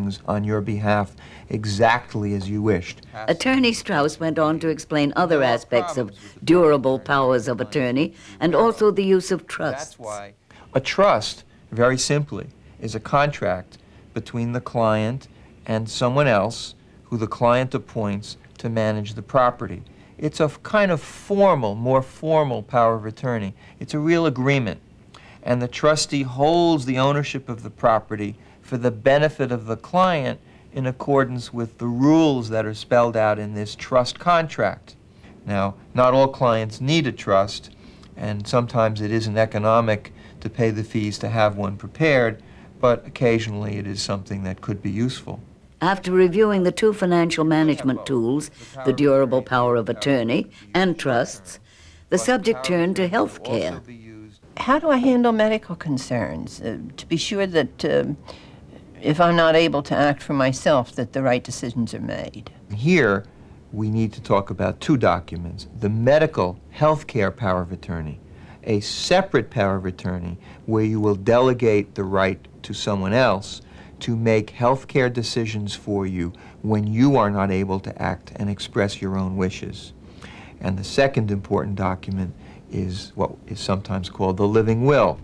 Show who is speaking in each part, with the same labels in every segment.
Speaker 1: things on your behalf exactly as you wished.
Speaker 2: Attorney Strauss went on to explain other aspects of durable powers of attorney and also the use of trusts.
Speaker 1: A trust, very simply, is a contract between the client and someone else who the client appoints to manage the property. It's a kind of formal, more formal power of attorney. It's a real agreement. And the trustee holds the ownership of the property for the benefit of the client in accordance with the rules that are spelled out in this trust contract. Now, not all clients need a trust, and sometimes it isn't economic to pay the fees to have one prepared, but occasionally it is something that could be useful.
Speaker 2: After reviewing the two financial management tools, the durable power of attorney and trusts, the subject turned to health care.
Speaker 3: How do I handle medical concerns to be sure that if I'm not able to act for myself, that the right decisions are made?
Speaker 1: Here, we need to talk about two documents: the medical health care power of attorney, a separate power of attorney where you will delegate the right to someone else to make health care decisions for you when you are not able to act and express your own wishes. And the second important document is what is sometimes called the living will.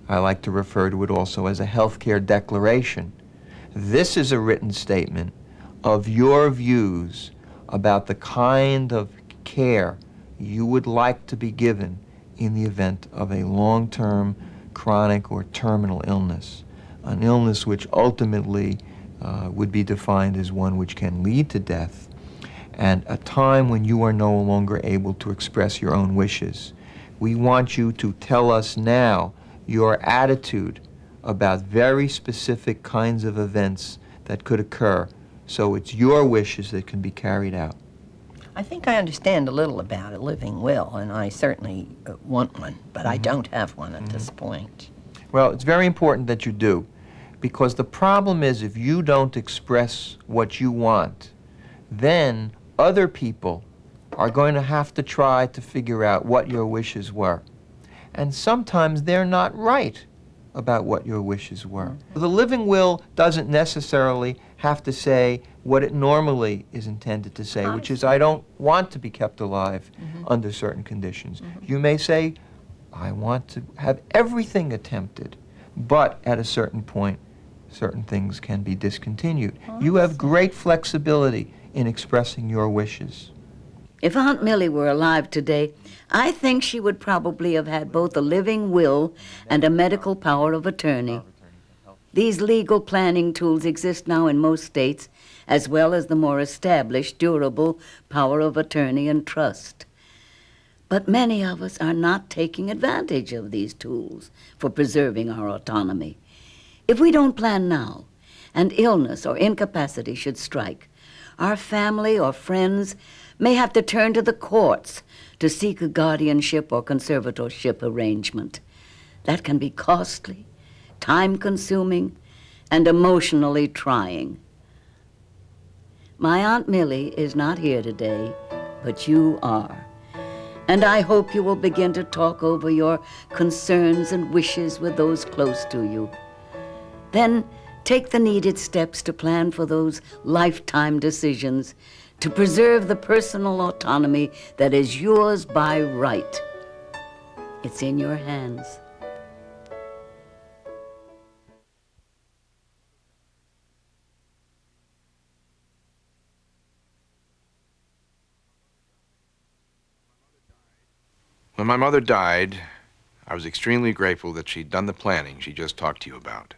Speaker 1: I like to refer to it also as a health care declaration. This is a written statement of your views about the kind of care you would like to be given in the event of a long-term, chronic, or terminal illness, an illness which ultimately would be defined as one which can lead to death, and a time when you are no longer able to express your own wishes. We want you to tell us now your attitude about very specific kinds of events that could occur, so it's your wishes that can be carried out.
Speaker 3: I think I understand a little about a living will, and I certainly want one, but I don't have one at this point.
Speaker 1: Well, it's very important that you do, because the problem is if you don't express what you want, then other people are going to have to try to figure out what your wishes were. And sometimes they're not right about what your wishes were. The living will doesn't necessarily have to say what it normally is intended to say, which is, I don't want to be kept alive under certain conditions. You may say, I want to have everything attempted, but at a certain point, certain things can be discontinued. You have great flexibility in expressing your wishes.
Speaker 2: If Aunt Millie were alive today, I think she would probably have had both a living will and a medical power of attorney. These legal planning tools exist now in most states, as well as the more established, durable power of attorney and trust. But many of us are not taking advantage of these tools for preserving our autonomy. If we don't plan now, and illness or incapacity should strike, our family or friends may have to turn to the courts to seek a guardianship or conservatorship arrangement. That can be costly, time-consuming, and emotionally trying. My Aunt Millie is not here today, but you are. And I hope you will begin to talk over your concerns and wishes with those close to you. Then take the needed steps to plan for those lifetime decisions to preserve the personal autonomy that is yours by right. It's in your hands.
Speaker 4: When my mother died, I was extremely grateful that she'd done the planning she just talked to you about.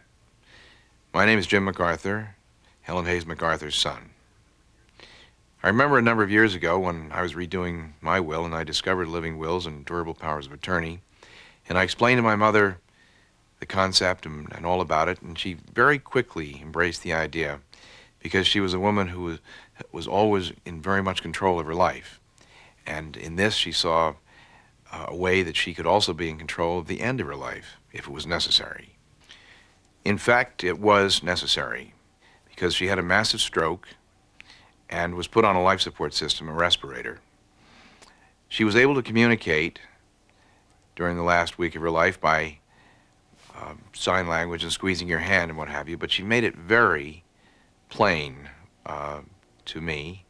Speaker 4: My name is Jim MacArthur, Helen Hayes MacArthur's son. I remember a number of years ago when I was redoing my will and I discovered living wills and durable powers of attorney, and I explained to my mother the concept and all about it, and she very quickly embraced the idea because she was a woman who was always in very much control of her life. And in this, she saw a way that she could also be in control of the end of her life if it was necessary. In fact, it was necessary because she had a massive stroke and was put on a life support system, a respirator. She was able to communicate during the last week of her life by sign language and squeezing your hand and what have you, but she made it very plain to me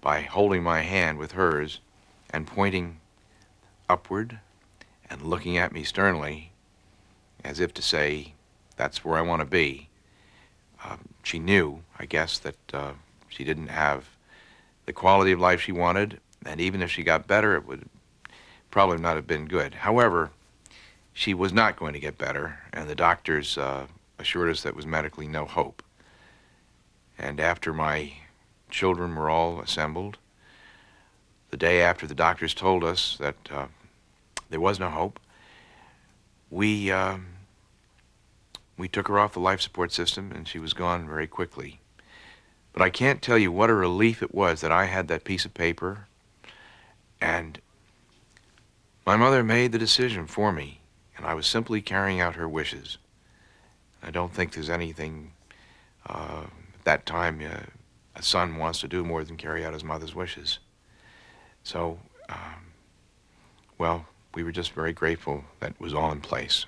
Speaker 4: by holding my hand with hers and pointing upward and looking at me sternly as if to say, that's where I want to be. She knew, I guess, that she didn't have the quality of life she wanted, and even if she got better, it would probably not have been good. However, she was not going to get better, and the doctors assured us that was medically no hope. And after my children were all assembled, the day after the doctors told us that there was no hope, we took her off the life support system, and she was gone very quickly. But I can't tell you what a relief it was that I had that piece of paper, and my mother made the decision for me, and I was simply carrying out her wishes. I don't think there's anything at that time a son wants to do more than carry out his mother's wishes. So, well, we were just very grateful that it was all in place.